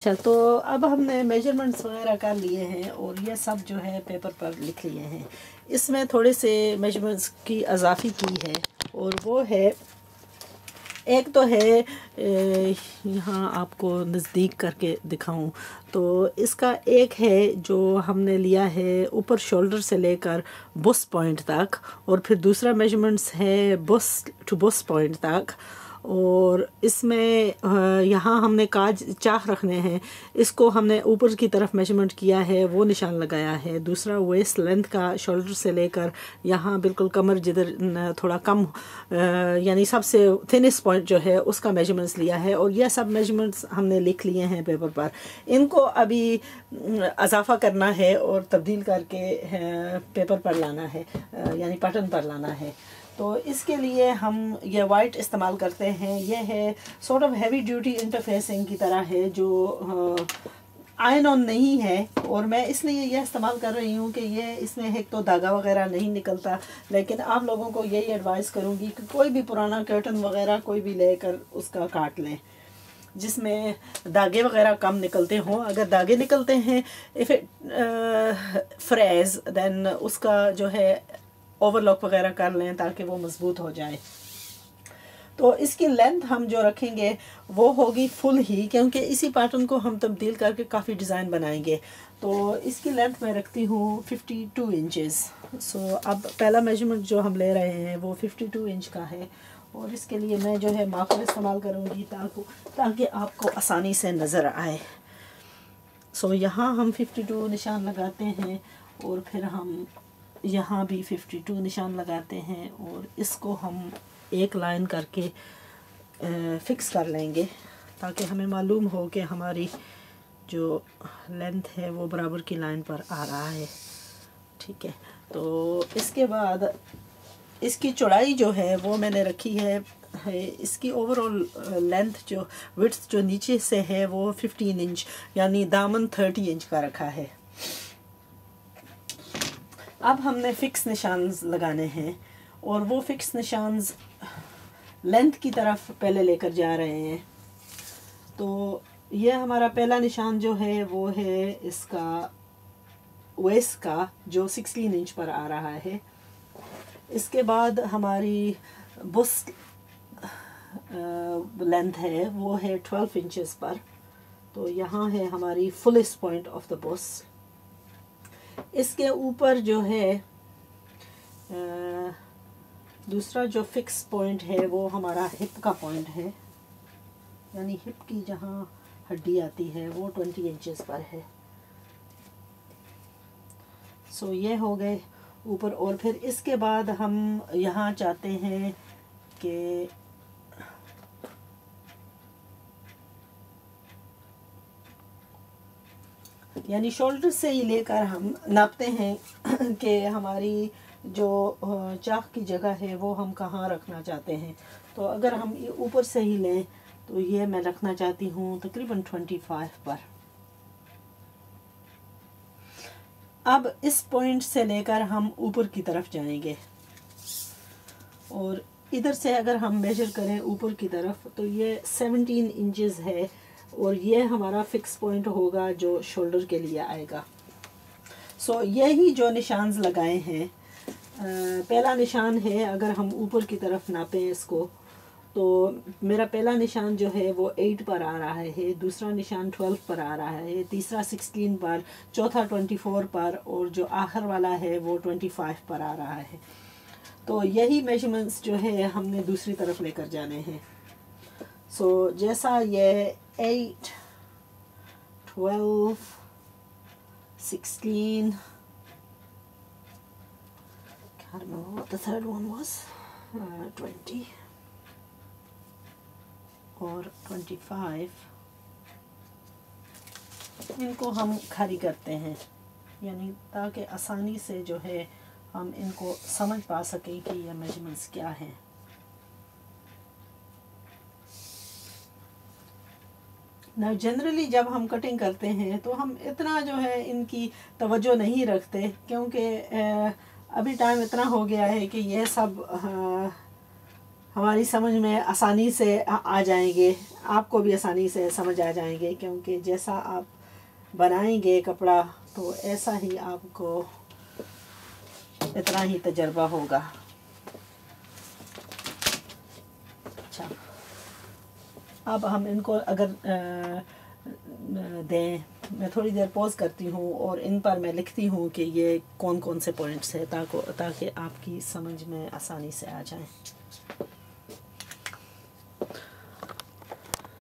अच्छा, तो अब हमने मेजरमेंट्स वगैरह कर लिए हैं और ये सब जो है पेपर पर लिख लिए हैं। इसमें थोड़े से मेजरमेंट्स की इजाफी की है और वो है, एक तो है यहाँ आपको नज़दीक करके दिखाऊं तो इसका एक है जो हमने लिया है ऊपर शोल्डर से लेकर बस्ट पॉइंट तक, और फिर दूसरा मेजरमेंट्स है बस्ट टू बस्ट पॉइंट तक। और इसमें यहाँ हमने काज चाह रखने हैं, इसको हमने ऊपर की तरफ मेजरमेंट किया है, वो निशान लगाया है। दूसरा वेस्ट लेंथ का शोल्डर से लेकर यहाँ बिल्कुल कमर जिधर थोड़ा कम यानी सबसे थिनेस्ट पॉइंट जो है उसका मेजरमेंट्स लिया है। और यह सब मेजरमेंट्स हमने लिख लिए हैं पेपर पर। इनको अभी इजाफा करना है और तब्दील करके पेपर पर लाना है, यानी पैटर्न पर लाना है। तो इसके लिए हम ये वाइट इस्तेमाल करते हैं। यह है sort of heavy duty interfacing की तरह है, जो आयन ऑन नहीं है। और मैं इसलिए यह इस्तेमाल कर रही हूँ कि ये इसमें एक तो धागा वगैरह नहीं निकलता, लेकिन आप लोगों को यही एडवाइस करूँगी कि कोई भी पुराना कर्टन वगैरह कोई भी लेकर उसका काट लें जिसमें धागे वगैरह कम निकलते हों। अगर धागे निकलते हैं इफ़ इट फ्रेज, देन उसका जो है ओवरलॉक वगैरह कर लें ताकि वो मज़बूत हो जाए। तो इसकी लेंथ हम जो रखेंगे वो होगी फुल ही, क्योंकि इसी पैटर्न को हम तब्दील करके काफ़ी डिज़ाइन बनाएंगे। तो इसकी लेंथ मैं रखती हूँ 52 इंचेस। सो अब पहला मेजरमेंट जो हम ले रहे हैं वो 52 इंच का है, और इसके लिए मैं जो है मार्कर इस्तेमाल करूँगी ताकि आपको आसानी से नज़र आए। सो यहाँ हम 52 निशान लगाते हैं और फिर हम यहाँ भी 52 निशान लगाते हैं, और इसको हम एक लाइन करके फिक्स कर लेंगे ताकि हमें मालूम हो कि हमारी जो लेंथ है वो बराबर की लाइन पर आ रहा है। ठीक है, तो इसके बाद इसकी चौड़ाई जो है वो मैंने रखी है इसकी ओवरऑल लेंथ जो विड्थ जो नीचे से है वो 15 इंच, यानी दामन 30 इंच का रखा है। अब हमने फ़िक्स निशान लगाने हैं, और वो फ़िक्स निशान लेंथ की तरफ पहले लेकर जा रहे हैं। तो यह हमारा पहला निशान जो है वो है इसका वेस्ट का, जो 16 इंच पर आ रहा है। इसके बाद हमारी बस्ट लेंथ है वो है 12 इंचेस पर। तो यहाँ है हमारी fullest point of the bust. इसके ऊपर जो है दूसरा जो फिक्स पॉइंट है वो हमारा हिप का पॉइंट है, यानी हिप की जहाँ हड्डी आती है वो 20 इंचेस पर है। सो ये हो गए ऊपर। और फिर इसके बाद हम यहाँ चाहते हैं कि यानी शोल्डर से ही लेकर हम नापते हैं कि हमारी जो चाक की जगह है वो हम कहाँ रखना चाहते हैं। तो अगर हम ये ऊपर से ही लें तो ये मैं रखना चाहती हूँ तकरीबन 25 पर। अब इस पॉइंट से लेकर हम ऊपर की तरफ जाएंगे, और इधर से अगर हम मेजर करें ऊपर की तरफ तो ये 17 इंचेस है, और ये हमारा फिक्स पॉइंट होगा जो शोल्डर के लिए आएगा। सो यही जो निशान लगाए हैं, पहला निशान है अगर हम ऊपर की तरफ नापें इसको तो मेरा पहला निशान जो है वो 8 पर आ रहा है, दूसरा निशान 12 पर आ रहा है, तीसरा 16 पर, चौथा 24 पर, और जो आखिर वाला है वो 25 पर आ रहा है। तो यही मेजरमेंट्स जो है हमने दूसरी तरफ लेकर जाने हैं। सो जैसा ये 8, 12, 16, I can't remember what the third one was, 20 और 25, इनको हम खाली करते हैं, यानी ताकि आसानी से जो है हम इनको समझ पा सकें कि ये मेजरमेंट्स क्या हैं। ना जनरली जब हम कटिंग करते हैं तो हम इतना जो है इनकी तवज्जो नहीं रखते, क्योंकि अभी टाइम इतना हो गया है कि यह सब हमारी समझ में आसानी से आ जाएंगे, आपको भी आसानी से समझ आ जाएंगे, क्योंकि जैसा आप बनाएंगे कपड़ा तो ऐसा ही आपको इतना ही तजर्बा होगा। अच्छा, अब हम इनको अगर दें, मैं थोड़ी देर पॉज करती हूँ और इन पर मैं लिखती हूँ कि ये कौन कौन से पॉइंट्स हैं, ताकि आपकी समझ में आसानी से आ जाए।